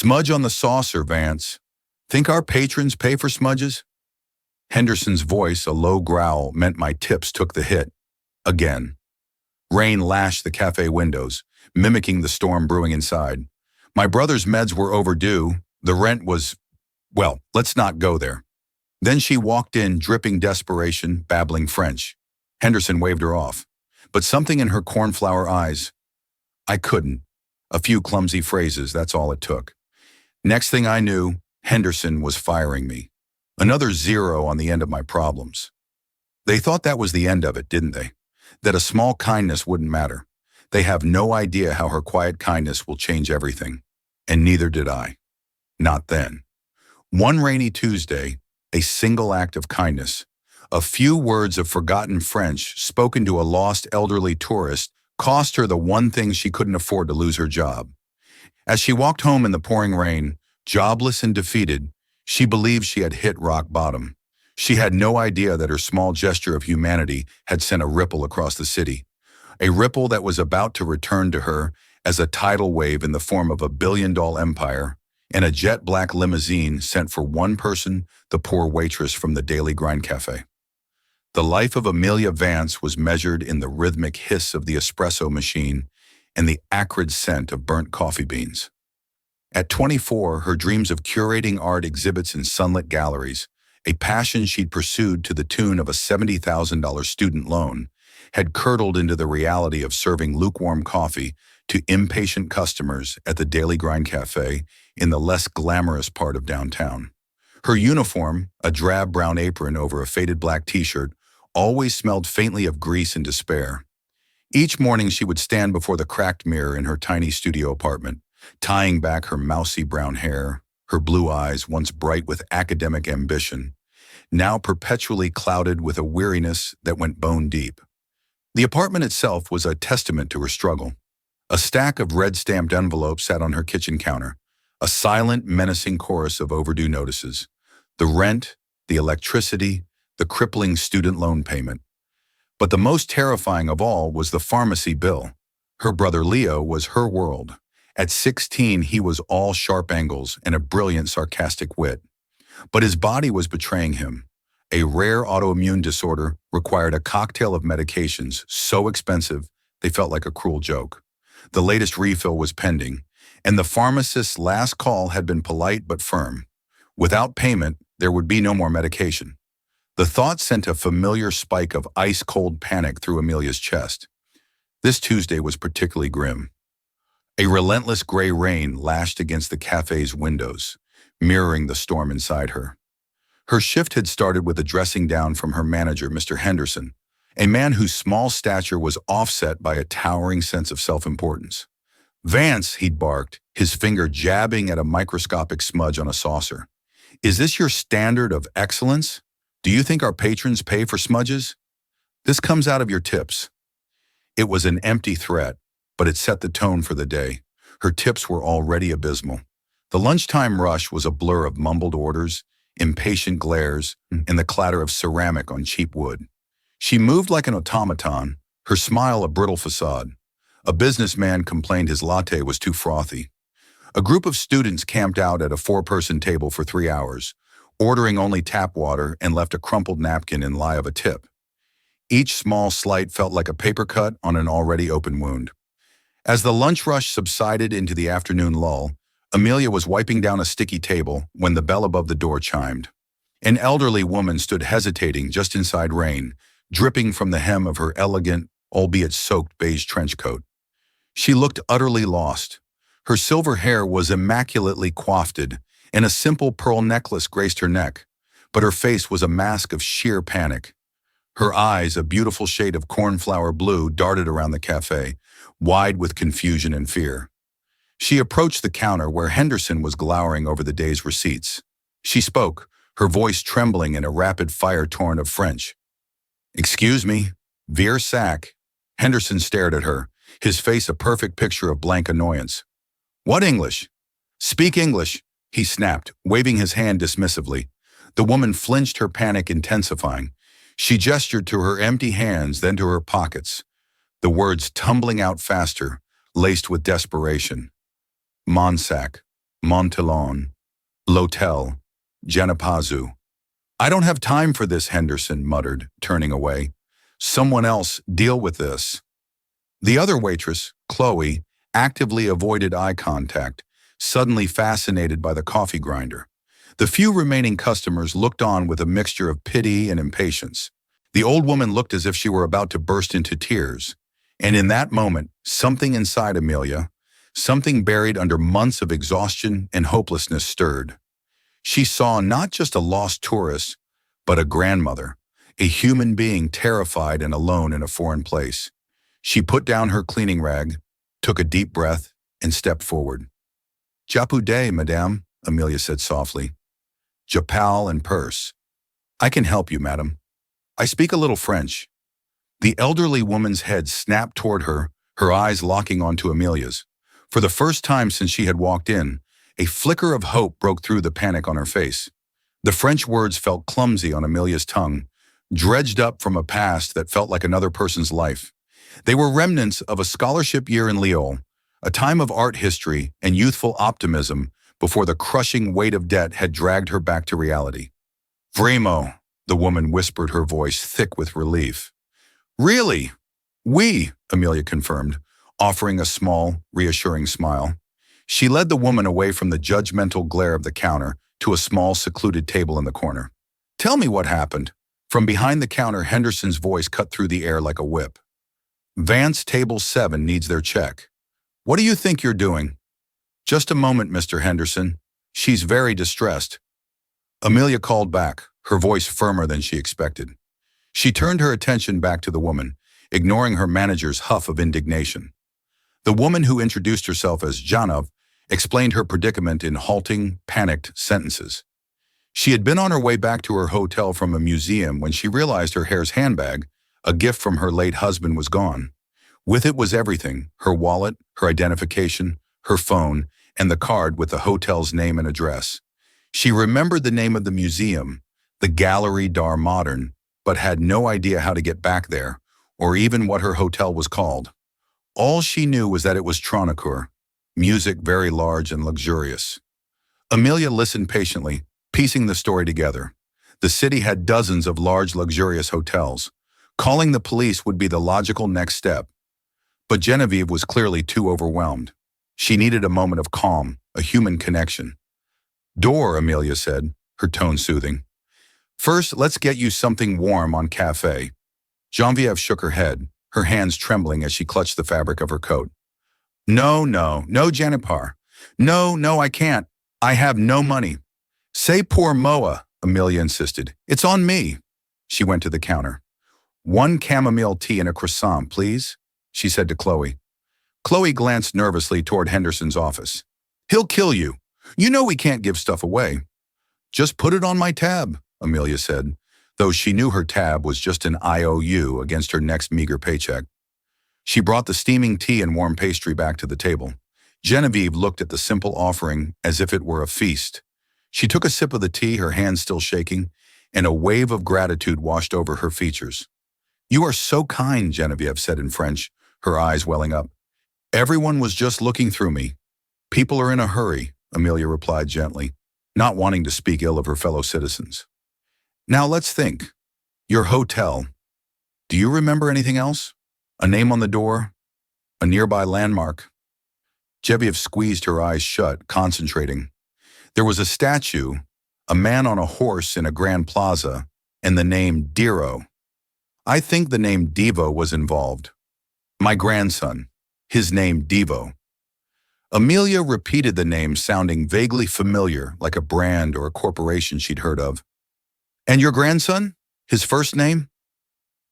Smudge on the saucer, Vance. Think our patrons pay for smudges? Henderson's voice, a low growl, meant my tips took the hit. Again. Rain lashed the cafe windows, mimicking the storm brewing inside. My brother's meds were overdue. The rent was, well, let's not go there. Then she walked in, dripping desperation, babbling French. Henderson waved her off. But something in her cornflower eyes. I couldn't. A few clumsy phrases, that's all it took. Next thing I knew, Henderson was firing me. Another zero on the end of my problems. They thought that was the end of it, didn't they? That a small kindness wouldn't matter. They have no idea how her quiet kindness will change everything. And neither did I. Not then. One rainy Tuesday, a single act of kindness, a few words of forgotten French spoken to a lost elderly tourist cost her the one thing she couldn't afford to lose her job. As she walked home in the pouring rain, jobless and defeated, she believed she had hit rock bottom. She had no idea that her small gesture of humanity had sent a ripple across the city, a ripple that was about to return to her as a tidal wave in the form of a billion-dollar empire and a jet-black limousine sent for one person, the poor waitress from the Daily Grind Cafe. The life of Amelia Vance was measured in the rhythmic hiss of the espresso machine and the acrid scent of burnt coffee beans. At 24, her dreams of curating art exhibits in sunlit galleries, a passion she'd pursued to the tune of a $70,000 student loan, had curdled into the reality of serving lukewarm coffee to impatient customers at the Daily Grind Cafe in the less glamorous part of downtown. Her uniform, a drab brown apron over a faded black t-shirt, always smelled faintly of grease and despair. Each morning she would stand before the cracked mirror in her tiny studio apartment, tying back her mousy brown hair, her blue eyes, once bright with academic ambition, now perpetually clouded with a weariness that went bone deep. The apartment itself was a testament to her struggle. A stack of red-stamped envelopes sat on her kitchen counter, a silent, menacing chorus of overdue notices. The rent, the electricity, the crippling student loan payment. But the most terrifying of all was the pharmacy bill. Her brother Leo was her world. At 16, he was all sharp angles and a brilliant, sarcastic wit. But his body was betraying him. A rare autoimmune disorder required a cocktail of medications so expensive they felt like a cruel joke. The latest refill was pending, and the pharmacist's last call had been polite but firm. Without payment, there would be no more medication. The thought sent a familiar spike of ice-cold panic through Amelia's chest. This Tuesday was particularly grim. A relentless gray rain lashed against the cafe's windows, mirroring the storm inside her. Her shift had started with a dressing down from her manager, Mr. Henderson, a man whose small stature was offset by a towering sense of self-importance. "Vance," he'd barked, his finger jabbing at a microscopic smudge on a saucer. "Is this your standard of excellence? Do you think our patrons pay for smudges? This comes out of your tips." It was an empty threat, but it set the tone for the day. Her tips were already abysmal. The lunchtime rush was a blur of mumbled orders, impatient glares, and the clatter of ceramic on cheap wood. She moved like an automaton, her smile a brittle facade. A businessman complained his latte was too frothy. A group of students camped out at a 4-person table for 3 hours, ordering only tap water and left a crumpled napkin in lieu of a tip. Each small slight felt like a paper cut on an already open wound. As the lunch rush subsided into the afternoon lull, Amelia was wiping down a sticky table when the bell above the door chimed. An elderly woman stood hesitating just inside rain, dripping from the hem of her elegant, albeit soaked beige trench coat. She looked utterly lost. Her silver hair was immaculately coiffed, and a simple pearl necklace graced her neck, but her face was a mask of sheer panic. Her eyes, a beautiful shade of cornflower blue, darted around the cafe, wide with confusion and fear. She approached the counter where Henderson was glowering over the day's receipts. She spoke, her voice trembling in a rapid-fire torrent of French. "Excuse me, Veer Sack." Henderson stared at her, his face a perfect picture of blank annoyance. "What English?" "Speak English," he snapped, waving his hand dismissively. The woman flinched, her panic intensifying. She gestured to her empty hands, then to her pockets, the words tumbling out faster, laced with desperation. "Monsac, Montellon, L'Hotel, Genepazu. I don't have time for this, Henderson muttered, turning away. Someone else deal with this. The other waitress, Chloe, actively avoided eye contact, suddenly fascinated by the coffee grinder. The few remaining customers looked on with a mixture of pity and impatience. The old woman looked as if she were about to burst into tears. And in that moment, something inside Amelia, something buried under months of exhaustion and hopelessness stirred. She saw not just a lost tourist, but a grandmother, a human being terrified and alone in a foreign place. She put down her cleaning rag, took a deep breath, and stepped forward. "Japu day, madame," Amelia said softly. "Japal and purse. I can help you, madam. I speak a little French." The elderly woman's head snapped toward her, her eyes locking onto Amelia's. For the first time since she had walked in, a flicker of hope broke through the panic on her face. The French words felt clumsy on Amelia's tongue, dredged up from a past that felt like another person's life. They were remnants of a scholarship year in Lyon, a time of art history and youthful optimism before the crushing weight of debt had dragged her back to reality. "Vraiment," the woman whispered, her voice thick with relief. "Really? Oui," Amelia confirmed, offering a small, reassuring smile. She led the woman away from the judgmental glare of the counter to a small, secluded table in the corner. "Tell me what happened." From behind the counter, Henderson's voice cut through the air like a whip. "Vance Table 7 needs their check. What do you think you're doing?" "Just a moment, Mr. Henderson. She's very distressed." Amelia called back, her voice firmer than she expected. She turned her attention back to the woman, ignoring her manager's huff of indignation. The woman, who introduced herself as Janov, explained her predicament in halting, panicked sentences. She had been on her way back to her hotel from a museum when she realized her hair's handbag, a gift from her late husband, was gone. With it was everything: her wallet, her identification, her phone, and the card with the hotel's name and address. She remembered the name of the museum, the Galerie d'Art Moderne, but had no idea how to get back there, or even what her hotel was called. All she knew was that it was Tronicourt, music very large and luxurious. Amelia listened patiently, piecing the story together. The city had dozens of large, luxurious hotels. Calling the police would be the logical next step. But Genevieve was clearly too overwhelmed. She needed a moment of calm, a human connection. "Door," Amelia said, her tone soothing. "First, let's get you something warm on cafe." Genevieve shook her head, her hands trembling as she clutched the fabric of her coat. No, Janipar. No, I can't. I have no money." "Say poor Moa," Amelia insisted. "It's on me." She went to the counter. "1 chamomile tea and a croissant, please," she said to Chloe. Chloe glanced nervously toward Henderson's office. "He'll kill you. You know we can't give stuff away." "Just put it on my tab," Amelia said, though she knew her tab was just an IOU against her next meager paycheck. She brought the steaming tea and warm pastry back to the table. Genevieve looked at the simple offering as if it were a feast. She took a sip of the tea, her hands still shaking, and a wave of gratitude washed over her features. "You are so kind," Genevieve said in French, her eyes welling up. "Everyone was just looking through me." "People are in a hurry," Amelia replied gently, not wanting to speak ill of her fellow citizens. "Now let's think. Your hotel. Do you remember anything else? A name on the door? A nearby landmark?" Genevieve squeezed her eyes shut, concentrating. There was a statue, a man on a horse in a grand plaza, and the name Diro. I think the name Devo was involved. My grandson. His name Devo. Amelia repeated the name, sounding vaguely familiar, like a brand or a corporation she'd heard of. "And your grandson? His first name?"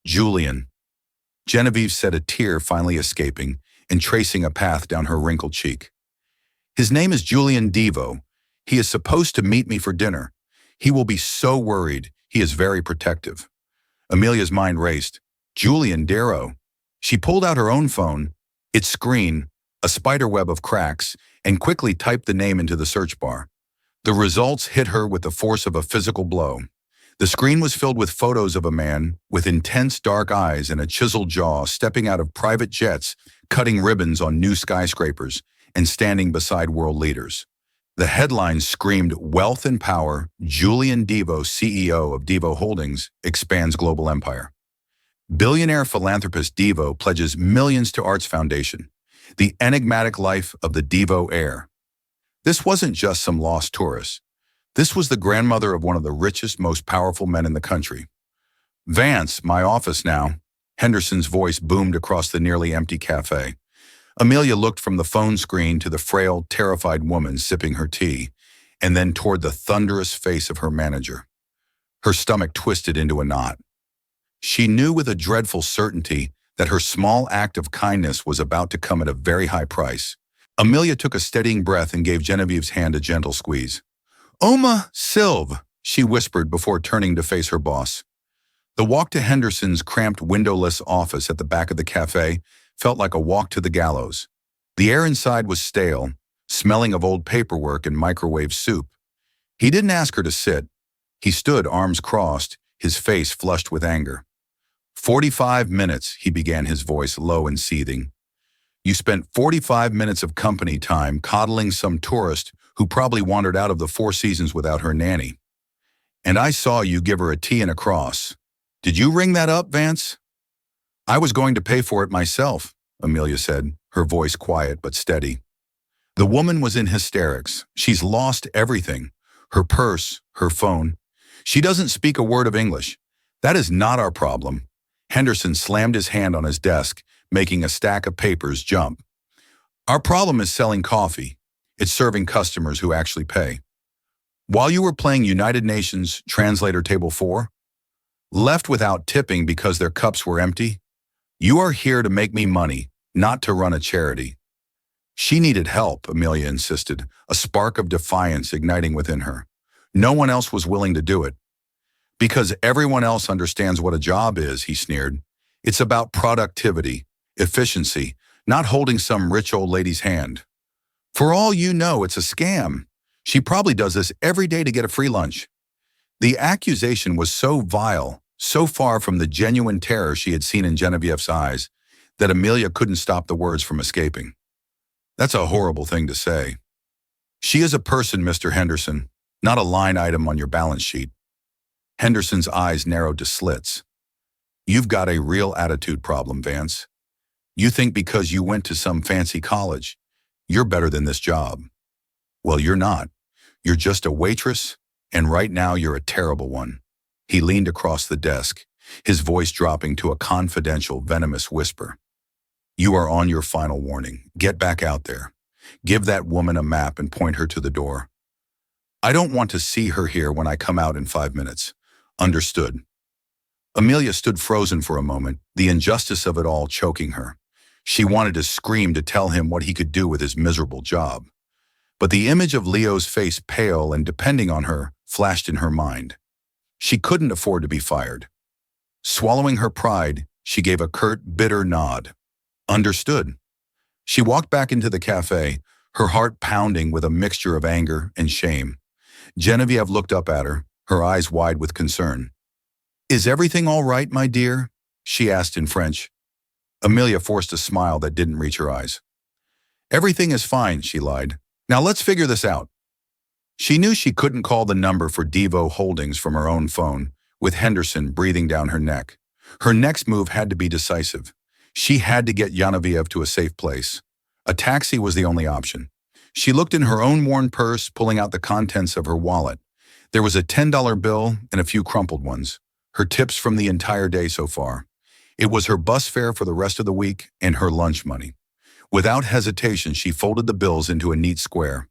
"Julian." Genevieve said, a tear finally escaping and tracing a path down her wrinkled cheek. "His name is Julian Devo. He is supposed to meet me for dinner. He will be so worried. He is very protective." Amelia's mind raced. Julian Darrow. She pulled out her own phone, its screen, a spiderweb of cracks, and quickly typed the name into the search bar. The results hit her with the force of a physical blow. The screen was filled with photos of a man with intense dark eyes and a chiseled jaw stepping out of private jets, cutting ribbons on new skyscrapers, and standing beside world leaders. The headline screamed, "Wealth and Power, Julian Devo, CEO of Devo Holdings, expands global empire." Billionaire philanthropist Devo pledges millions to Arts Foundation. The enigmatic life of the Devo heir. This wasn't just some lost tourist. This was the grandmother of one of the richest, most powerful men in the country. "Vance, my office now." Henderson's voice boomed across the nearly empty cafe. Amelia looked from the phone screen to the frail, terrified woman sipping her tea, and then toward the thunderous face of her manager. Her stomach twisted into a knot. She knew with a dreadful certainty that her small act of kindness was about to come at a very high price. Amelia took a steadying breath and gave Genevieve's hand a gentle squeeze. "Oma Silve," she whispered before turning to face her boss. The walk to Henderson's cramped windowless office at the back of the cafe felt like a walk to the gallows. The air inside was stale, smelling of old paperwork and microwave soup. He didn't ask her to sit. He stood, arms crossed, his face flushed with anger. 45 minutes, he began, his voice low and seething. "You spent 45 minutes of company time coddling some tourist who probably wandered out of the Four Seasons without her nanny. And I saw you give her a tea and a cross. Did you ring that up, Vance?" "I was going to pay for it myself," Amelia said, her voice quiet but steady. The woman was in hysterics. She's lost everything. Her purse, her phone. She doesn't speak a word of English. That is not our problem. Henderson slammed his hand on his desk, making a stack of papers jump. "Our problem is selling coffee. It's serving customers who actually pay. While you were playing United Nations Translator Table 4, left without tipping because their cups were empty, you are here to make me money, not to run a charity." She needed help, Amelia insisted, a spark of defiance igniting within her. No one else was willing to do it. "Because everyone else understands what a job is," he sneered. "It's about productivity, efficiency, not holding some rich old lady's hand. For all you know, it's a scam. She probably does this every day to get a free lunch." The accusation was so vile, so far from the genuine terror she had seen in Genevieve's eyes, that Amelia couldn't stop the words from escaping. "That's a horrible thing to say. She is a person, Mr. Henderson, not a line item on your balance sheet." Henderson's eyes narrowed to slits. "You've got a real attitude problem, Vance. You think because you went to some fancy college, you're better than this job. Well, you're not. You're just a waitress, and right now you're a terrible one." He leaned across the desk, his voice dropping to a confidential, venomous whisper. "You are on your final warning. Get back out there. Give that woman a map and point her to the door. I don't want to see her here when I come out in 5 minutes. Understood?" Amelia stood frozen for a moment, the injustice of it all choking her. She wanted to scream to tell him what he could do with his miserable job. But the image of Leo's face, pale and depending on her, flashed in her mind. She couldn't afford to be fired. Swallowing her pride, she gave a curt, bitter nod. Understood. She walked back into the cafe, her heart pounding with a mixture of anger and shame. Genevieve looked up at her, her eyes wide with concern. "Is everything all right, my dear?" she asked in French. Amelia forced a smile that didn't reach her eyes. "Everything is fine," she lied. "Now let's figure this out." She knew she couldn't call the number for Devo Holdings from her own phone, with Henderson breathing down her neck. Her next move had to be decisive. She had to get Genevieve to a safe place. A taxi was the only option. She looked in her own worn purse, pulling out the contents of her wallet. There was a $10 bill and a few crumpled ones, her tips from the entire day so far. It was her bus fare for the rest of the week and her lunch money. Without hesitation, she folded the bills into a neat square.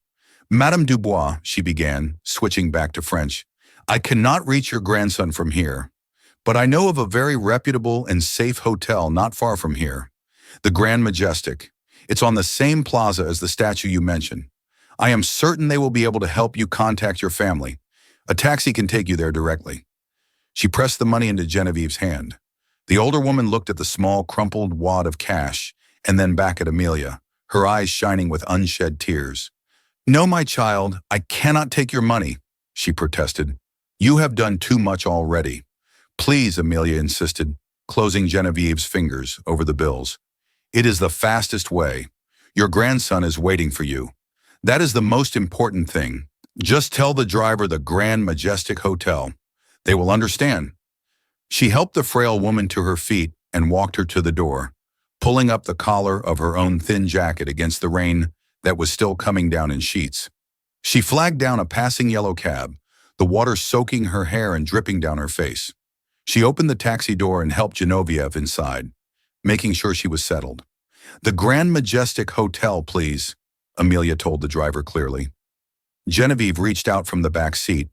"Madame Dubois," she began, switching back to French, "I cannot reach your grandson from here, but I know of a very reputable and safe hotel not far from here. The Grand Majestic. It's on the same plaza as the statue you mentioned. I am certain they will be able to help you contact your family. A taxi can take you there directly." She pressed the money into Genevieve's hand. The older woman looked at the small, crumpled wad of cash and then back at Amelia, her eyes shining with unshed tears. "No, my child, I cannot take your money," she protested. "You have done too much already." "Please," Amelia insisted, closing Genevieve's fingers over the bills. "It is the fastest way. Your grandson is waiting for you. That is the most important thing. Just tell the driver the Grand Majestic Hotel. They will understand. She helped the frail woman to her feet and walked her to the door, pulling up the collar of her own thin jacket against the rain that was still coming down in sheets. She flagged down a passing yellow cab, the water soaking her hair and dripping down her face. She opened the taxi door and helped Genevieve inside, making sure she was settled. "The Grand Majestic Hotel, please," Amelia told the driver clearly. Genevieve reached out from the back seat,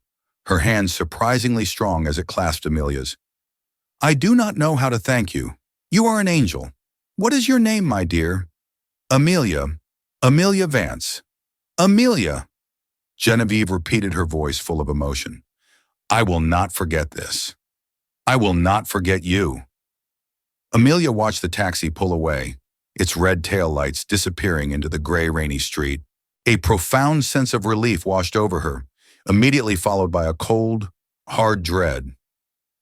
her hand surprisingly strong as it clasped Amelia's. "I do not know how to thank you. You are an angel. What is your name, my dear?" "Amelia. Amelia Vance." "Amelia." Genevieve repeated, her voice full of emotion. "I will not forget this. I will not forget you." Amelia watched the taxi pull away, its red taillights disappearing into the gray, rainy street. A profound sense of relief washed over her, immediately followed by a cold, hard dread.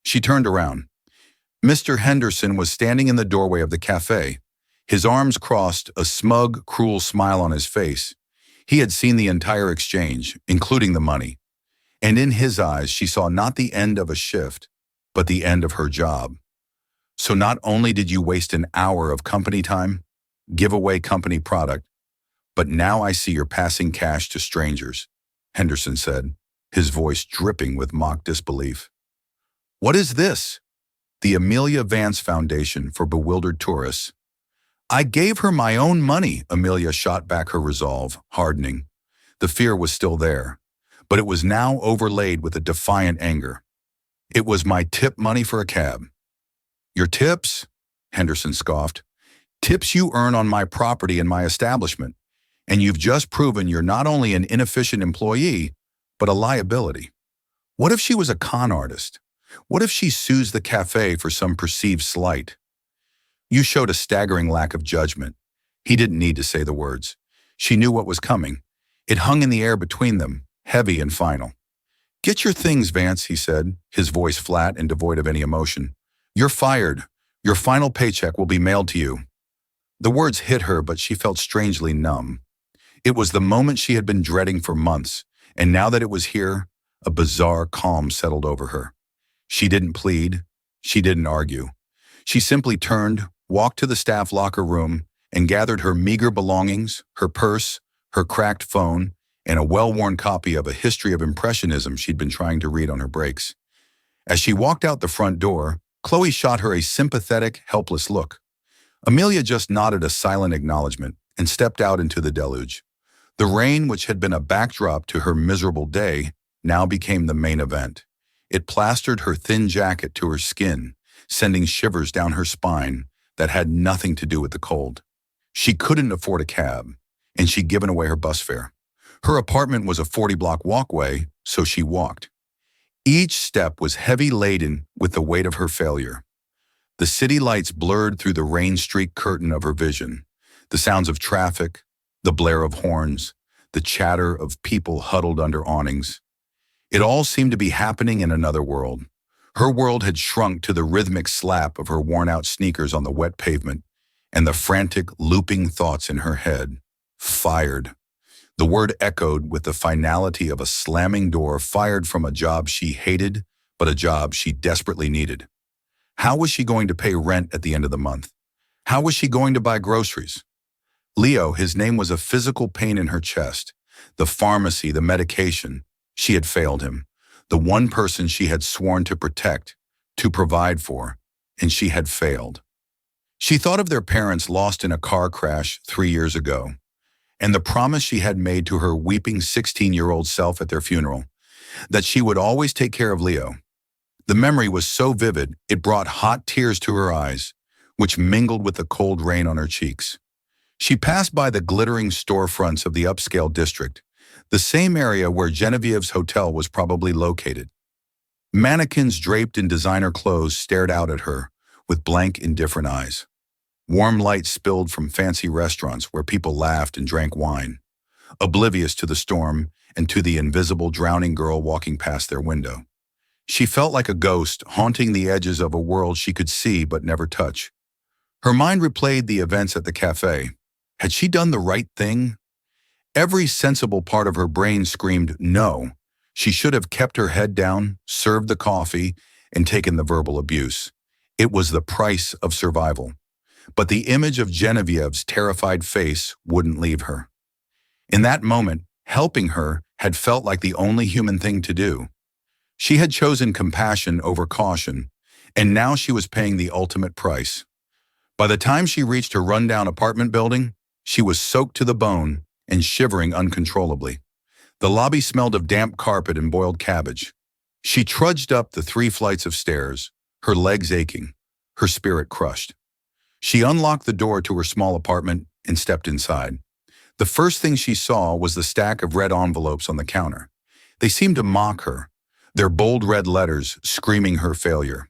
She turned around. Mr. Henderson was standing in the doorway of the cafe, his arms crossed, a smug, cruel smile on his face. He had seen the entire exchange, including the money. And in his eyes, she saw not the end of a shift, but the end of her job. "So not only did you waste an hour of company time, give away company product, but now I see you're passing cash to strangers," Henderson said, his voice dripping with mock disbelief. "What is this?" "The Amelia Vance Foundation for Bewildered Tourists." "I gave her my own money," Amelia shot back, her resolve hardening. The fear was still there, but it was now overlaid with a defiant anger. "It was my tip money for a cab." "Your tips?" Henderson scoffed. "Tips you earn on my property and my establishment, and you've just proven you're not only an inefficient employee, but a liability. What if she was a con artist? What if she sues the cafe for some perceived slight?" "You showed a staggering lack of judgment." He didn't need to say the words. She knew what was coming. It hung in the air between them, heavy and final. "Get your things, Vance," he said, his voice flat and devoid of any emotion. "You're fired. Your final paycheck will be mailed to you." The words hit her, but she felt strangely numb. It was the moment she had been dreading for months, and now that it was here, a bizarre calm settled over her. She didn't plead. She didn't argue. She simply turned, walked to the staff locker room, and gathered her meager belongings, her purse, her cracked phone, and a well-worn copy of A History of Impressionism she'd been trying to read on her breaks. As she walked out the front door, Chloe shot her a sympathetic, helpless look. Amelia just nodded a silent acknowledgement and stepped out into the deluge. The rain, which had been a backdrop to her miserable day, now became the main event. It plastered her thin jacket to her skin, sending shivers down her spine that had nothing to do with the cold. She couldn't afford a cab, and she'd given away her bus fare. Her apartment was a 40-block walkway, so she walked. Each step was heavy-laden with the weight of her failure. The city lights blurred through the rain-streaked curtain of her vision. The sounds of traffic, the blare of horns, the chatter of people huddled under awnings. It all seemed to be happening in another world. Her world had shrunk to the rhythmic slap of her worn-out sneakers on the wet pavement and the frantic, looping thoughts in her head. Fired. The word echoed with the finality of a slamming door, fired from a job she hated, but a job she desperately needed. How was she going to pay rent at the end of the month? How was she going to buy groceries? Leo, his name was a physical pain in her chest. The pharmacy, the medication. She had failed him. The one person she had sworn to protect, to provide for, and she had failed. She thought of their parents lost in a car crash 3 years ago, and the promise she had made to her weeping 16-year-old self at their funeral, that she would always take care of Leo. The memory was so vivid, it brought hot tears to her eyes, which mingled with the cold rain on her cheeks. She passed by the glittering storefronts of the upscale district, the same area where Genevieve's hotel was probably located. Mannequins draped in designer clothes stared out at her with blank, indifferent eyes. Warm light spilled from fancy restaurants where people laughed and drank wine, oblivious to the storm and to the invisible drowning girl walking past their window. She felt like a ghost haunting the edges of a world she could see but never touch. Her mind replayed the events at the cafe. Had she done the right thing? Every sensible part of her brain screamed no. She should have kept her head down, served the coffee, and taken the verbal abuse. It was the price of survival. But the image of Genevieve's terrified face wouldn't leave her. In that moment, helping her had felt like the only human thing to do. She had chosen compassion over caution, and now she was paying the ultimate price. By the time she reached her rundown apartment building, she was soaked to the bone and shivering uncontrollably. The lobby smelled of damp carpet and boiled cabbage. She trudged up the 3 flights of stairs, her legs aching, her spirit crushed. She unlocked the door to her small apartment and stepped inside. The first thing she saw was the stack of red envelopes on the counter. They seemed to mock her, their bold red letters screaming her failure.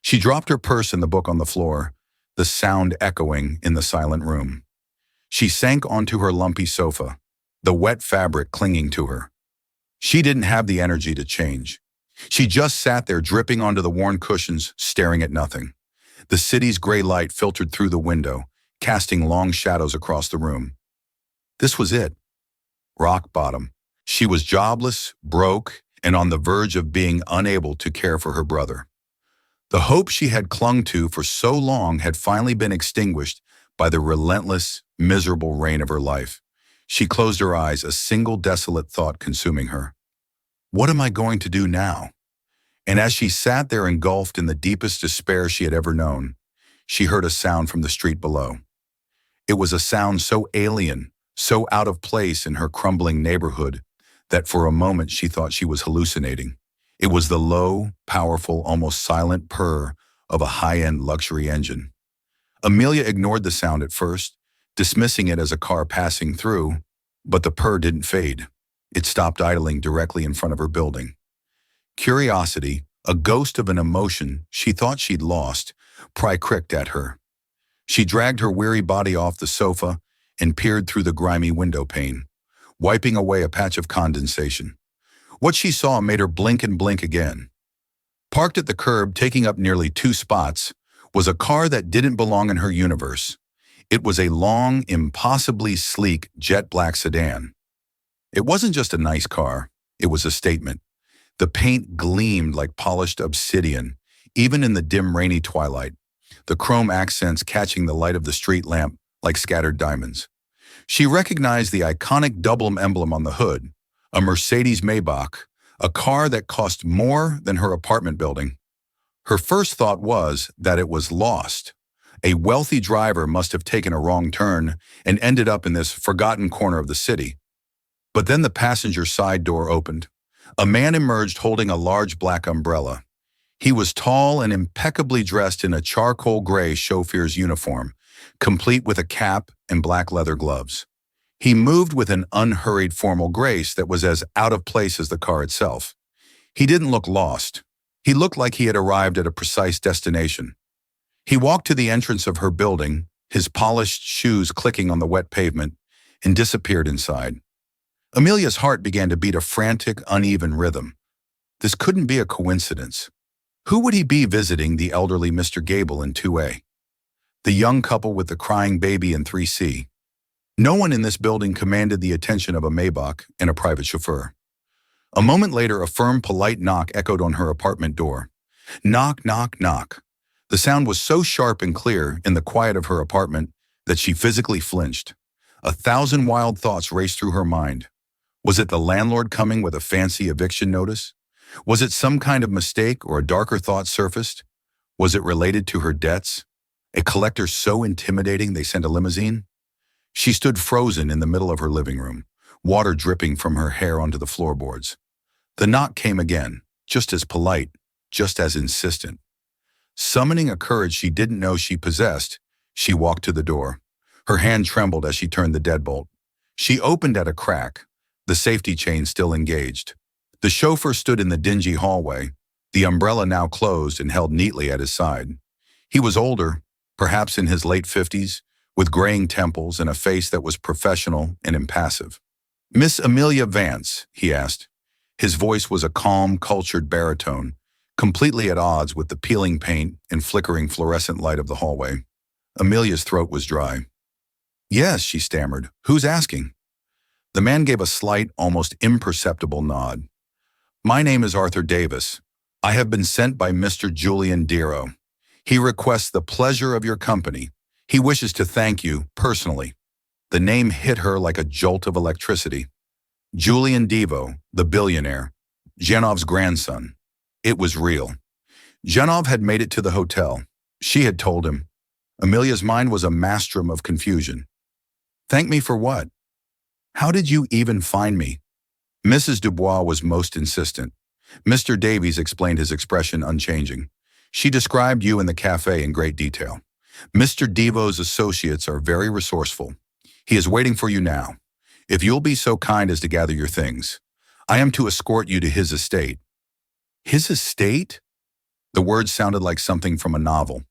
She dropped her purse and the book on the floor, the sound echoing in the silent room. She sank onto her lumpy sofa, the wet fabric clinging to her. She didn't have the energy to change. She just sat there dripping onto the worn cushions, staring at nothing. The city's gray light filtered through the window, casting long shadows across the room. This was it. Rock bottom. She was jobless, broke, and on the verge of being unable to care for her brother. The hope she had clung to for so long had finally been extinguished by the relentless, miserable reign of her life. She closed her eyes, a single desolate thought consuming her. What am I going to do now? And as she sat there engulfed in the deepest despair she had ever known, she heard a sound from the street below. It was a sound so alien, so out of place in her crumbling neighborhood, that for a moment she thought she was hallucinating. It was the low, powerful, almost silent purr of a high-end luxury engine. Amelia ignored the sound at first, dismissing it as a car passing through, but the purr didn't fade. It stopped idling directly in front of her building. Curiosity, a ghost of an emotion she thought she'd lost, pricked at her. She dragged her weary body off the sofa and peered through the grimy window pane, wiping away a patch of condensation. What she saw made her blink and blink again. Parked at the curb, taking up nearly 2 spots, was a car that didn't belong in her universe. It was a long, impossibly sleek jet black sedan. It wasn't just a nice car, it was a statement. The paint gleamed like polished obsidian, even in the dim rainy twilight, the chrome accents catching the light of the street lamp like scattered diamonds. She recognized the iconic double emblem on the hood, a Mercedes Maybach, a car that cost more than her apartment building. Her first thought was that it was lost. A wealthy driver must have taken a wrong turn and ended up in this forgotten corner of the city. But then the passenger side door opened. A man emerged holding a large black umbrella. He was tall and impeccably dressed in a charcoal gray chauffeur's uniform, complete with a cap and black leather gloves. He moved with an unhurried formal grace that was as out of place as the car itself. He didn't look lost. He looked like he had arrived at a precise destination. He walked to the entrance of her building, his polished shoes clicking on the wet pavement, and disappeared inside. Amelia's heart began to beat a frantic, uneven rhythm. This couldn't be a coincidence. Who would he be visiting the elderly Mr. Gable in 2A? The young couple with the crying baby in 3C. No one in this building commanded the attention of a Maybach and a private chauffeur. A moment later, a firm, polite knock echoed on her apartment door. Knock, knock, knock. The sound was so sharp and clear in the quiet of her apartment that she physically flinched. 1,000 wild thoughts raced through her mind. Was it the landlord coming with a fancy eviction notice? Was it some kind of mistake or a darker thought surfaced? Was it related to her debts? A collector so intimidating they sent a limousine? She stood frozen in the middle of her living room, water dripping from her hair onto the floorboards. The knock came again, just as polite, just as insistent. Summoning a courage she didn't know she possessed, she walked to the door. Her hand trembled as she turned the deadbolt. She opened at a crack, the safety chain still engaged. The chauffeur stood in the dingy hallway, the umbrella now closed and held neatly at his side. He was older, perhaps in his late 50s, with graying temples and a face that was professional and impassive. "Miss Amelia Vance," he asked. His voice was a calm, cultured baritone, completely at odds with the peeling paint and flickering fluorescent light of the hallway. Amelia's throat was dry. "Yes," she stammered. "Who's asking?" The man gave a slight, almost imperceptible nod. My name is Arthur Davis. I have been sent by Mr. Julian Dero. He requests the pleasure of your company. He wishes to thank you personally. The name hit her like a jolt of electricity. Julian Devo, the billionaire, Genov's grandson. It was real. Genov had made it to the hotel. She had told him. Amelia's mind was a maelstrom of confusion. Thank me for what? How did you even find me? Mrs. Dubois was most insistent. Mr. Davies explained, his expression unchanging. She described you in the cafe in great detail. Mr. Devo's associates are very resourceful. He is waiting for you now. If you'll be so kind as to gather your things, I am to escort you to his estate. His estate? The words sounded like something from a novel.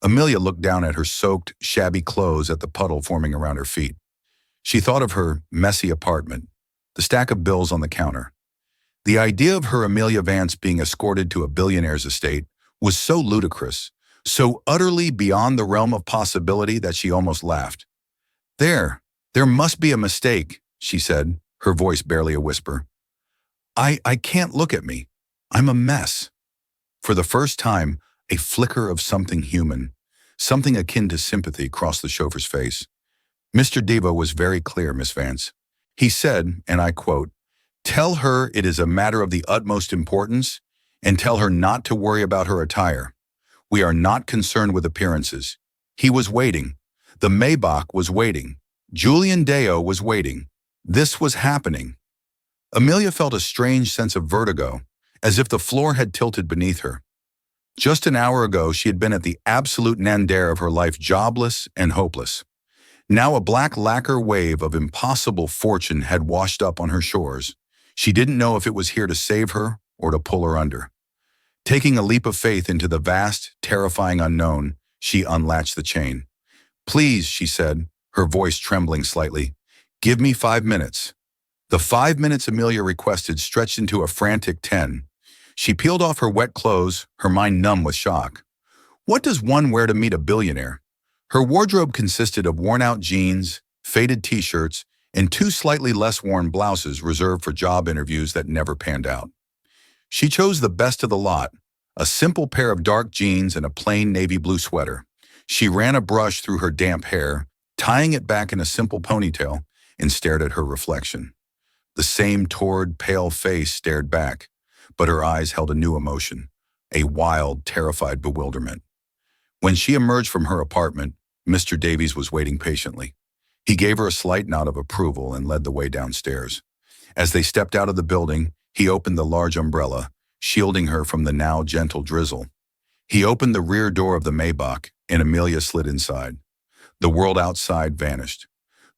Amelia looked down at her soaked, shabby clothes at the puddle forming around her feet. She thought of her messy apartment, the stack of bills on the counter. The idea of her, Amelia Vance, being escorted to a billionaire's estate was so ludicrous, so utterly beyond the realm of possibility that she almost laughed. There must be a mistake, she said, her voice barely a whisper. I can't look at me. I'm a mess. For the first time, a flicker of something human, something akin to sympathy, crossed the chauffeur's face. Mr. Devo was very clear, Miss Vance. He said, and I quote, "Tell her it is a matter of the utmost importance, and tell her not to worry about her attire. We are not concerned with appearances." He was waiting. The Maybach was waiting. Julian Deo was waiting. This was happening. Amelia felt a strange sense of vertigo, as if the floor had tilted beneath her. Just an hour ago, she had been at the absolute nadir of her life, jobless and hopeless. Now a black lacquer wave of impossible fortune had washed up on her shores. She didn't know if it was here to save her or to pull her under. Taking a leap of faith into the vast, terrifying unknown, she unlatched the chain. "Please," she said, her voice trembling slightly, "give me 5 minutes." The 5 minutes Amelia requested stretched into a frantic 10. She peeled off her wet clothes, her mind numb with shock. What does one wear to meet a billionaire? Her wardrobe consisted of worn-out jeans, faded t-shirts, and 2 slightly less worn blouses reserved for job interviews that never panned out. She chose the best of the lot, a simple pair of dark jeans and a plain navy blue sweater. She ran a brush through her damp hair, tying it back in a simple ponytail, and stared at her reflection. The same torrid, pale face stared back, but her eyes held a new emotion, a wild, terrified bewilderment. When she emerged from her apartment, Mr. Davies was waiting patiently. He gave her a slight nod of approval and led the way downstairs. As they stepped out of the building, he opened the large umbrella, shielding her from the now gentle drizzle. He opened the rear door of the Maybach, and Amelia slid inside. The world outside vanished.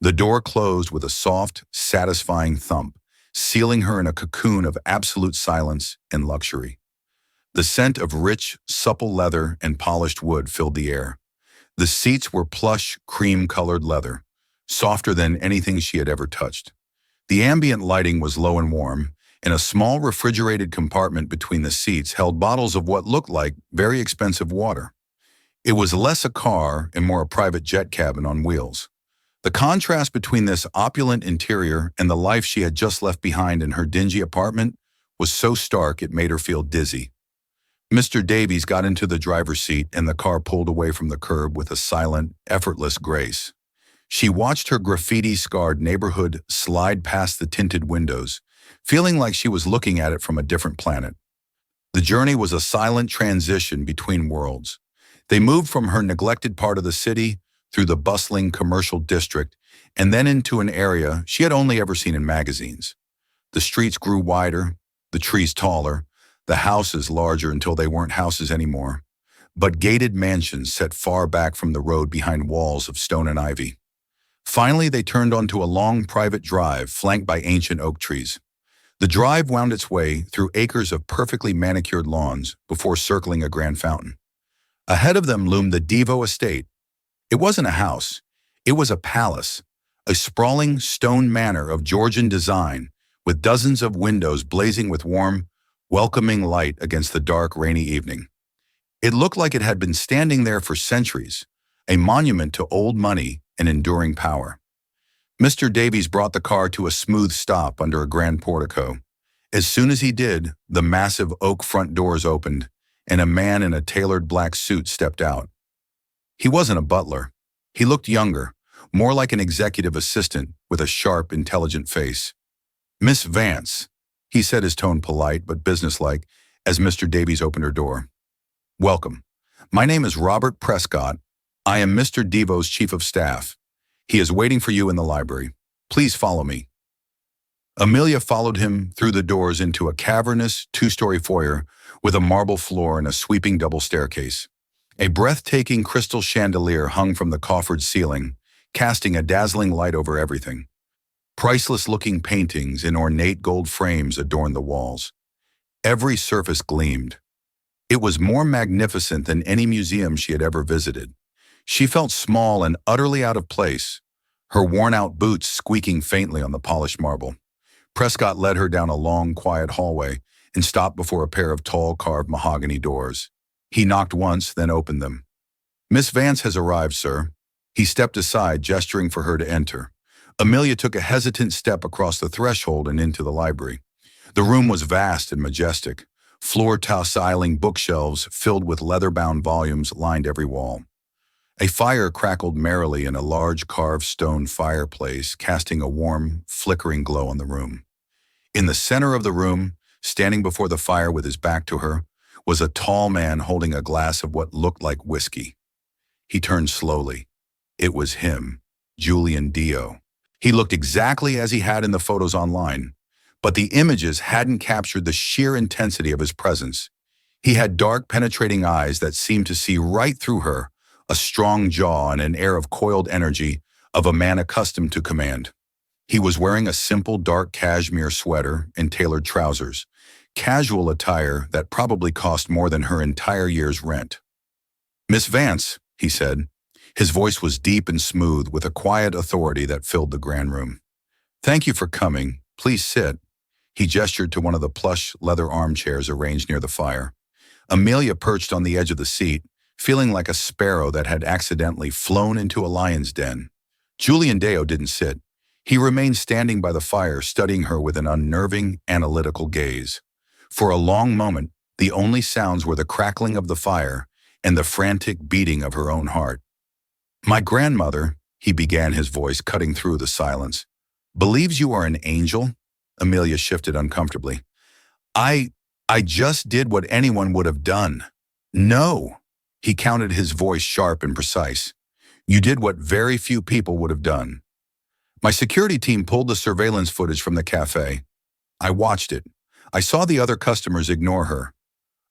The door closed with a soft, satisfying thump, sealing her in a cocoon of absolute silence and luxury. The scent of rich, supple leather and polished wood filled the air. The seats were plush, cream-colored leather, softer than anything she had ever touched. The ambient lighting was low and warm, and a small refrigerated compartment between the seats held bottles of what looked like very expensive water. It was less a car and more a private jet cabin on wheels. The contrast between this opulent interior and the life she had just left behind in her dingy apartment was so stark it made her feel dizzy. Mr. Davies got into the driver's seat and the car pulled away from the curb with a silent, effortless grace. She watched her graffiti-scarred neighborhood slide past the tinted windows, feeling like she was looking at it from a different planet. The journey was a silent transition between worlds. They moved from her neglected part of the city through the bustling commercial district and then into an area she had only ever seen in magazines. The streets grew wider, the trees taller, the houses larger until they weren't houses anymore, but gated mansions set far back from the road behind walls of stone and ivy. Finally, they turned onto a long private drive flanked by ancient oak trees. The drive wound its way through acres of perfectly manicured lawns before circling a grand fountain. Ahead of them loomed the Devo estate. It wasn't a house, it was a palace, a sprawling stone manor of Georgian design with dozens of windows blazing with warm, welcoming light against the dark, rainy evening. It looked like it had been standing there for centuries, a monument to old money and enduring power. Mr. Davies brought the car to a smooth stop under a grand portico. As soon as he did, the massive oak front doors opened, and a man in a tailored black suit stepped out. He wasn't a butler. He looked younger, more like an executive assistant with a sharp, intelligent face. "Miss Vance," he said, his tone polite but businesslike, as Mr. Davies opened her door. "Welcome. My name is Robert Prescott. I am Mr. Devo's chief of staff. He is waiting for you in the library. Please follow me." Amelia followed him through the doors into a cavernous, two-story foyer with a marble floor and a sweeping double staircase. A breathtaking crystal chandelier hung from the coffered ceiling, casting a dazzling light over everything. Priceless-looking paintings in ornate gold frames adorned the walls. Every surface gleamed. It was more magnificent than any museum she had ever visited. She felt small and utterly out of place, her worn-out boots squeaking faintly on the polished marble. Prescott led her down a long, quiet hallway and stopped before a pair of tall, carved mahogany doors. He knocked once, then opened them. "Miss Vance has arrived, sir." He stepped aside, gesturing for her to enter. Amelia took a hesitant step across the threshold and into the library. The room was vast and majestic. Floor-to-ceiling bookshelves filled with leather-bound volumes lined every wall. A fire crackled merrily in a large carved stone fireplace, casting a warm, flickering glow on the room. In the center of the room, standing before the fire with his back to her, was a tall man holding a glass of what looked like whiskey. He turned slowly. It was him, Julian Dio. He looked exactly as he had in the photos online, but the images hadn't captured the sheer intensity of his presence. He had dark, penetrating eyes that seemed to see right through her, a strong jaw and an air of coiled energy of a man accustomed to command. He was wearing a simple dark cashmere sweater and tailored trousers, casual attire that probably cost more than her entire year's rent. "Miss Vance," he said. His voice was deep and smooth, with a quiet authority that filled the grand room. "Thank you for coming. Please sit." He gestured to one of the plush leather armchairs arranged near the fire. Amelia perched on the edge of the seat, feeling like a sparrow that had accidentally flown into a lion's den. Julian Dio didn't sit. He remained standing by the fire, studying her with an unnerving, analytical gaze. For a long moment, the only sounds were the crackling of the fire and the frantic beating of her own heart. "My grandmother," he began, his voice cutting through the silence, "believes you are an angel?" Amelia shifted uncomfortably. I just did what anyone would have done." "No." He counted, his voice sharp and precise. "You did what very few people would have done. My security team pulled the surveillance footage from the cafe. I watched it. I saw the other customers ignore her.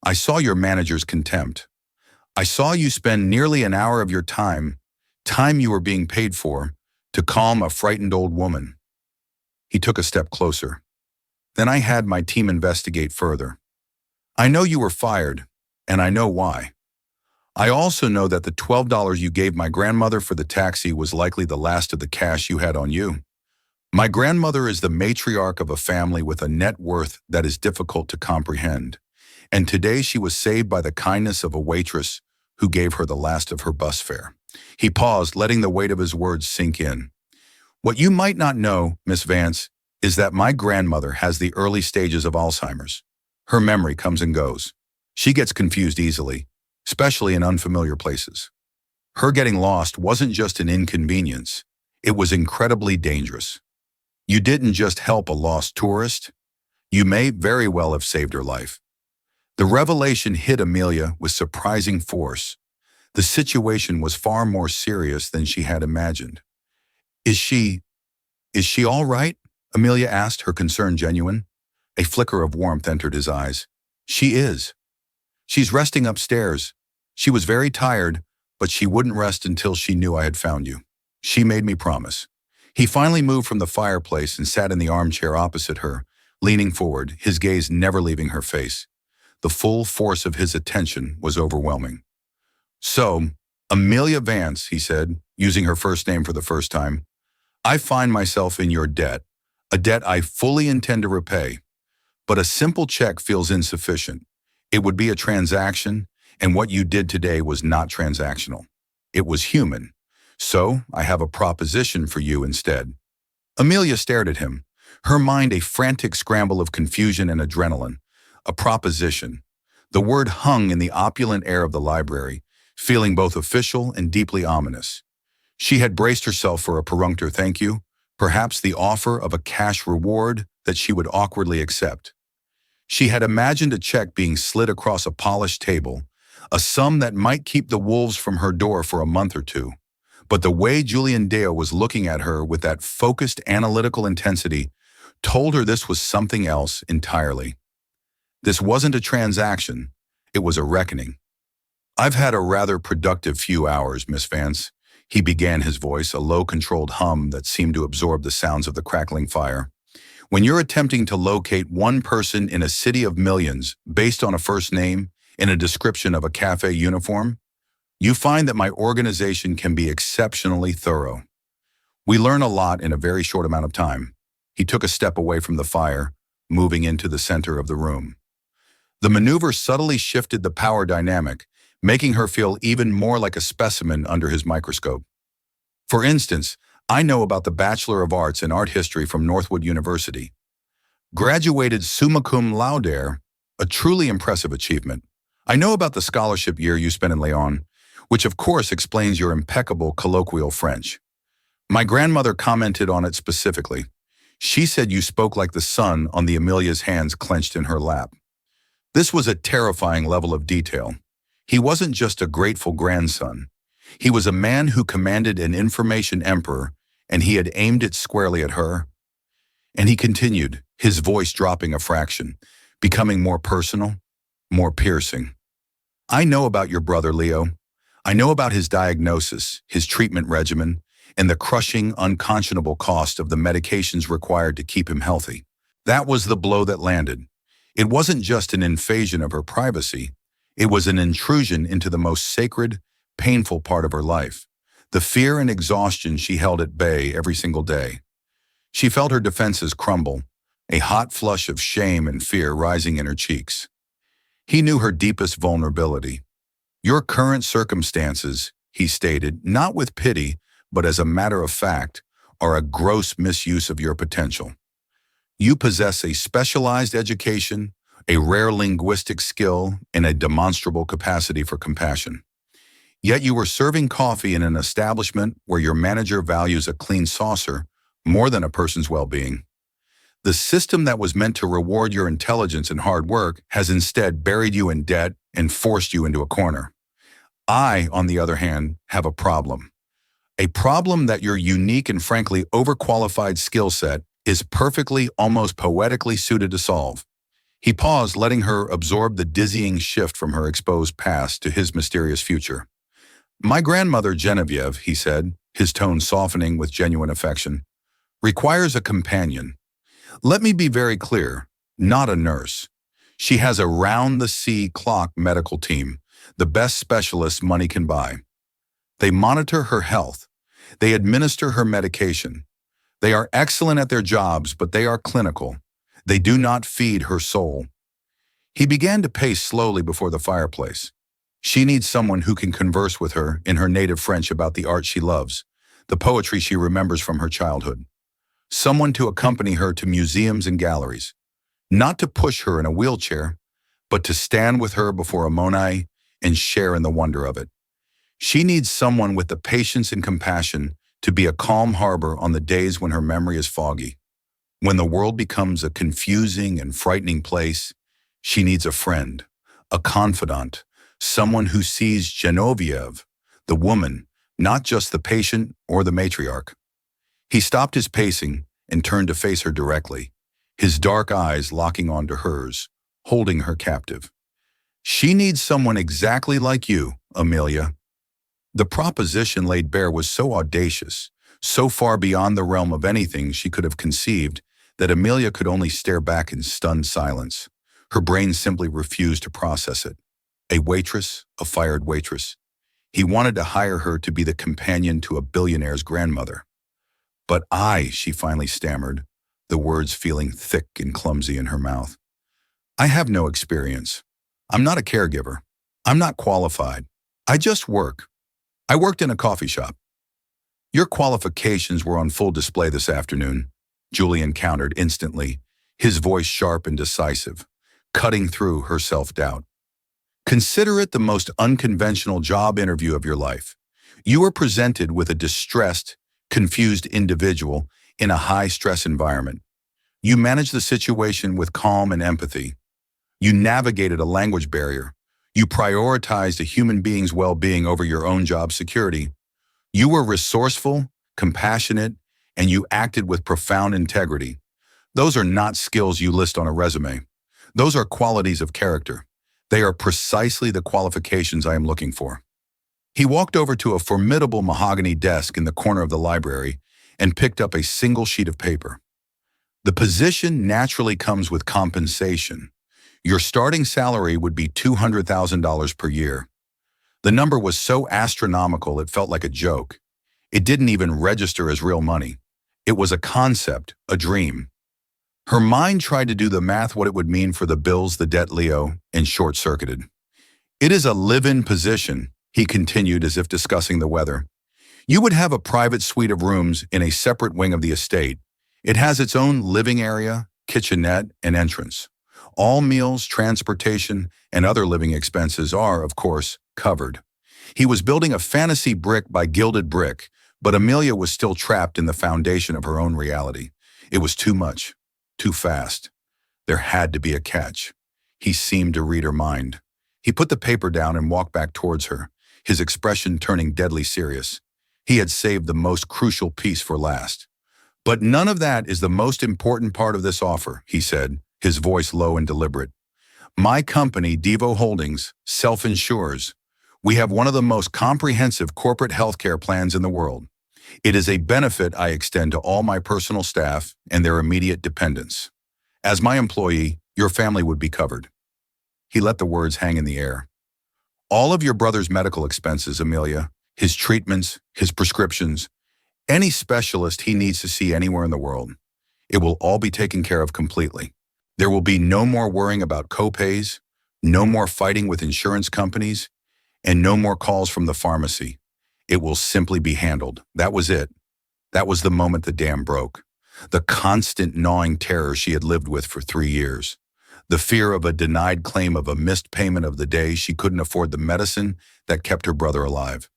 I saw your manager's contempt. I saw you spend nearly an hour of your time you were being paid for, to calm a frightened old woman." He took a step closer. "Then I had my team investigate further. I know you were fired, and I know why. I also know that the $12 you gave my grandmother for the taxi was likely the last of the cash you had on you. My grandmother is the matriarch of a family with a net worth that is difficult to comprehend, and today she was saved by the kindness of a waitress who gave her the last of her bus fare." He paused, letting the weight of his words sink in. "What you might not know, Miss Vance, is that my grandmother has the early stages of Alzheimer's. Her memory comes and goes. She gets confused easily, especially in unfamiliar places. Her getting lost wasn't just an inconvenience, it was incredibly dangerous. You didn't just help a lost tourist, you may very well have saved her life." The revelation hit Amelia with surprising force. The situation was far more serious than she had imagined. Is she all right?" Amelia asked, her concern genuine. A flicker of warmth entered his eyes. "She is. She's resting upstairs. She was very tired, but she wouldn't rest until she knew I had found you. She made me promise." He finally moved from the fireplace and sat in the armchair opposite her, leaning forward, his gaze never leaving her face. The full force of his attention was overwhelming. "So, Amelia Vance," he said, using her first name for the first time, "I find myself in your debt, a debt I fully intend to repay. But a simple check feels insufficient. It would be a transaction, and what you did today was not transactional. It was human. So, I have a proposition for you instead." Amelia stared at him, her mind a frantic scramble of confusion and adrenaline. A proposition. The word hung in the opulent air of the library, feeling both official and deeply ominous. She had braced herself for a perfunctory thank you, perhaps the offer of a cash reward that she would awkwardly accept. She had imagined a check being slid across a polished table, a sum that might keep the wolves from her door for a month or two. But the way Julian Deo was looking at her with that focused analytical intensity told her this was something else entirely. This wasn't a transaction, it was a reckoning. "I've had a rather productive few hours, Miss Vance," he began, his voice a low controlled hum that seemed to absorb the sounds of the crackling fire. "When you're attempting to locate one person in a city of millions based on a first name and a description of a cafe uniform, you find that my organization can be exceptionally thorough. We learn a lot in a very short amount of time." He took a step away from the fire, moving into the center of the room. The maneuver subtly shifted the power dynamic, making her feel even more like a specimen under his microscope. "For instance, I know about the Bachelor of Arts in Art History from Northwood University. Graduated summa cum laude, a truly impressive achievement. I know about the scholarship year you spent in Lyon, which of course explains your impeccable colloquial French. My grandmother commented on it specifically. She said you spoke like the sun on the Amelia's hands clenched in her lap." This was a terrifying level of detail. He wasn't just a grateful grandson. He was a man who commanded an information emperor, and he had aimed it squarely at her. And he continued, his voice dropping a fraction, becoming more personal, more piercing. "I know about your brother, Leo. I know about his diagnosis, his treatment regimen, and the crushing, unconscionable cost of the medications required to keep him healthy. That was the blow that landed. It wasn't just an invasion of her privacy. It was an intrusion into the most sacred, painful part of her life, the fear and exhaustion she held at bay every single day. She felt her defenses crumble, a hot flush of shame and fear rising in her cheeks. He knew her deepest vulnerability. "Your current circumstances," he stated, not with pity, but as a matter of fact, "are a gross misuse of your potential. You possess a specialized education, a rare linguistic skill, and a demonstrable capacity for compassion. Yet you were serving coffee in an establishment where your manager values a clean saucer more than a person's well-being. The system that was meant to reward your intelligence and hard work has instead buried you in debt and forced you into a corner. I, on the other hand, have a problem. A problem that your unique and frankly overqualified skill set is perfectly, almost poetically suited to solve." He paused, letting her absorb the dizzying shift from her exposed past to his mysterious future. "My grandmother Genevieve," he said, his tone softening with genuine affection, "requires a companion. Let me be very clear, not a nurse. She has a round-the-clock medical team, the best specialists money can buy. They monitor her health. They administer her medication. They are excellent at their jobs, but they are clinical. They do not feed her soul." He began to pace slowly before the fireplace. "She needs someone who can converse with her in her native French about the art she loves, the poetry she remembers from her childhood. Someone to accompany her to museums and galleries, not to push her in a wheelchair, but to stand with her before a Monet and share in the wonder of it. She needs someone with the patience and compassion to be a calm harbor on the days when her memory is foggy. When the world becomes a confusing and frightening place, she needs a friend, a confidant, someone who sees Genevieve, the woman, not just the patient or the matriarch." He stopped his pacing and turned to face her directly, his dark eyes locking onto hers, holding her captive. "She needs someone exactly like you, Amelia." The proposition laid bare was so audacious, so far beyond the realm of anything she could have conceived, that Amelia could only stare back in stunned silence. Her brain simply refused to process it. A waitress, a fired waitress. He wanted to hire her to be the companion to a billionaire's grandmother. "But she finally stammered, the words feeling thick and clumsy in her mouth. "I have no experience. I'm not a caregiver. I'm not qualified. I just work. I worked in a coffee shop." Your qualifications were on full display this afternoon, Julian countered instantly, his voice sharp and decisive, cutting through her self-doubt. Consider it the most unconventional job interview of your life. You were presented with a distressed, confused individual in a high-stress environment. You managed the situation with calm and empathy. You navigated a language barrier. You prioritized a human being's well-being over your own job security. You were resourceful, compassionate, and you acted with profound integrity. Those are not skills you list on a resume. Those are qualities of character. They are precisely the qualifications I am looking for. He walked over to a formidable mahogany desk in the corner of the library and picked up a single sheet of paper. The position naturally comes with compensation. Your starting salary would be $200,000 per year. The number was so astronomical it felt like a joke. It didn't even register as real money. It was a concept, a dream. Her mind tried to do the math what it would mean for the bills, the debt, Leo, and short-circuited. It is a live-in position, he continued as if discussing the weather. You would have a private suite of rooms in a separate wing of the estate. It has its own living area, kitchenette, and entrance. All meals, transportation, and other living expenses are, of course, covered. He was building a fantasy brick by gilded brick, but Amelia was still trapped in the foundation of her own reality. It was too much, too fast. There had to be a catch. He seemed to read her mind. He put the paper down and walked back towards her, his expression turning deadly serious. He had saved the most crucial piece for last. But none of that is the most important part of this offer, he said, his voice low and deliberate. My company, Devo Holdings, self-insures. We have one of the most comprehensive corporate healthcare plans in the world. It is a benefit I extend to all my personal staff and their immediate dependents. As my employee, your family would be covered. He let the words hang in the air. All of your brother's medical expenses, Amelia, his treatments, his prescriptions, any specialist he needs to see anywhere in the world, it will all be taken care of completely. There will be no more worrying about co-pays, no more fighting with insurance companies, and no more calls from the pharmacy. It will simply be handled. That was it. That was the moment the dam broke. The constant gnawing terror she had lived with for 3 years. The fear of a denied claim of a missed payment of the day she couldn't afford the medicine that kept her brother alive.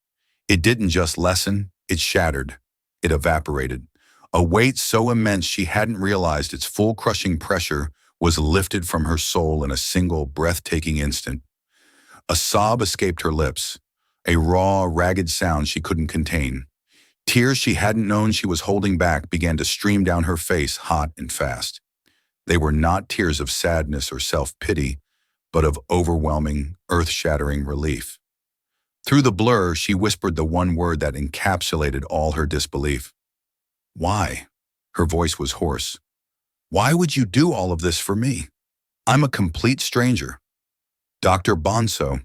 It didn't just lessen, it shattered. It evaporated. A weight so immense she hadn't realized its full crushing pressure was lifted from her soul in a single breathtaking instant. A sob escaped her lips, a raw, ragged sound she couldn't contain. Tears she hadn't known she was holding back began to stream down her face hot and fast. They were not tears of sadness or self-pity, but of overwhelming, earth-shattering relief. Through the blur, she whispered the one word that encapsulated all her disbelief. Why? Her voice was hoarse. Why would you do all of this for me? I'm a complete stranger. Dr. Bonso.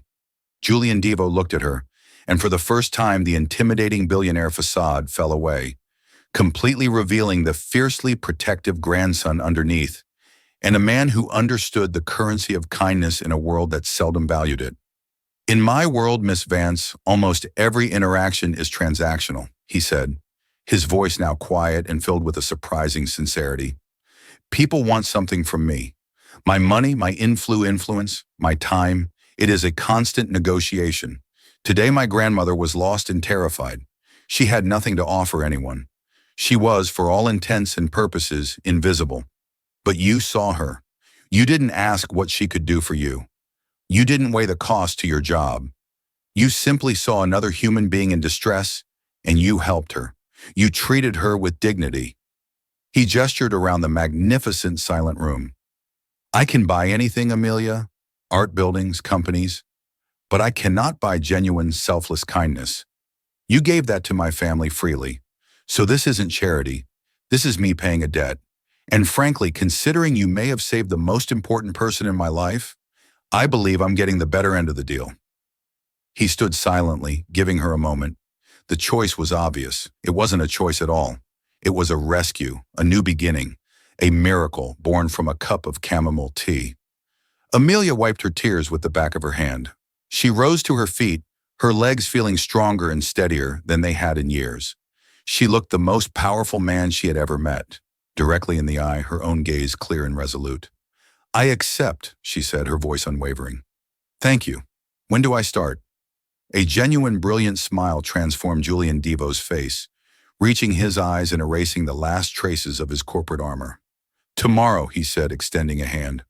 Julian Devo looked at her, and for the first time the intimidating billionaire facade fell away, completely revealing the fiercely protective grandson underneath, and a man who understood the currency of kindness in a world that seldom valued it. In my world, Miss Vance, almost every interaction is transactional, he said, his voice now quiet and filled with a surprising sincerity. People want something from me. My money, my influence, my time. It is a constant negotiation. Today my grandmother was lost and terrified. She had nothing to offer anyone. She was, for all intents and purposes, invisible. But you saw her. You didn't ask what she could do for you. You didn't weigh the cost to your job. You simply saw another human being in distress, and you helped her. You treated her with dignity. He gestured around the magnificent silent room. I can buy anything, Amelia, art, buildings, companies, but I cannot buy genuine, selfless kindness. You gave that to my family freely. So this isn't charity. This is me paying a debt. And frankly, considering you may have saved the most important person in my life, I believe I'm getting the better end of the deal. He stood silently, giving her a moment. The choice was obvious. It wasn't a choice at all. It was a rescue, a new beginning, a miracle born from a cup of chamomile tea. Amelia wiped her tears with the back of her hand. She rose to her feet, her legs feeling stronger and steadier than they had in years. She looked the most powerful man she had ever met, directly in the eye, her own gaze clear and resolute. I accept, she said, her voice unwavering. Thank you. When do I start? A genuine, brilliant smile transformed Julian Devo's face, reaching his eyes and erasing the last traces of his corporate armor. Tomorrow, he said, extending a hand.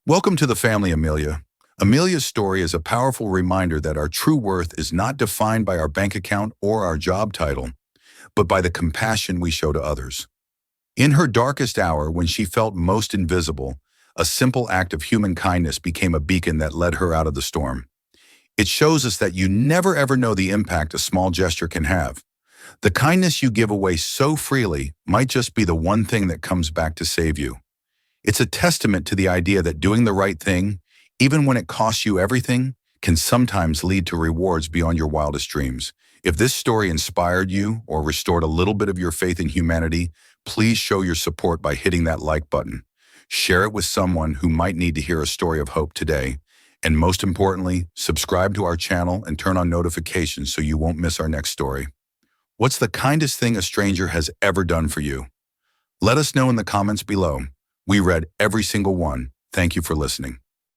Welcome to the family, Amelia. Amelia's story is a powerful reminder that our true worth is not defined by our bank account or our job title, but by the compassion we show to others. In her darkest hour, when she felt most invisible, a simple act of human kindness became a beacon that led her out of the storm. It shows us that you never ever know the impact a small gesture can have. The kindness you give away so freely might just be the one thing that comes back to save you. It's a testament to the idea that doing the right thing, even when it costs you everything, can sometimes lead to rewards beyond your wildest dreams. If this story inspired you or restored a little bit of your faith in humanity, please show your support by hitting that like button. Share it with someone who might need to hear a story of hope today. And most importantly, subscribe to our channel and turn on notifications so you won't miss our next story. What's the kindest thing a stranger has ever done for you? Let us know in the comments below. We read every single one. Thank you for listening.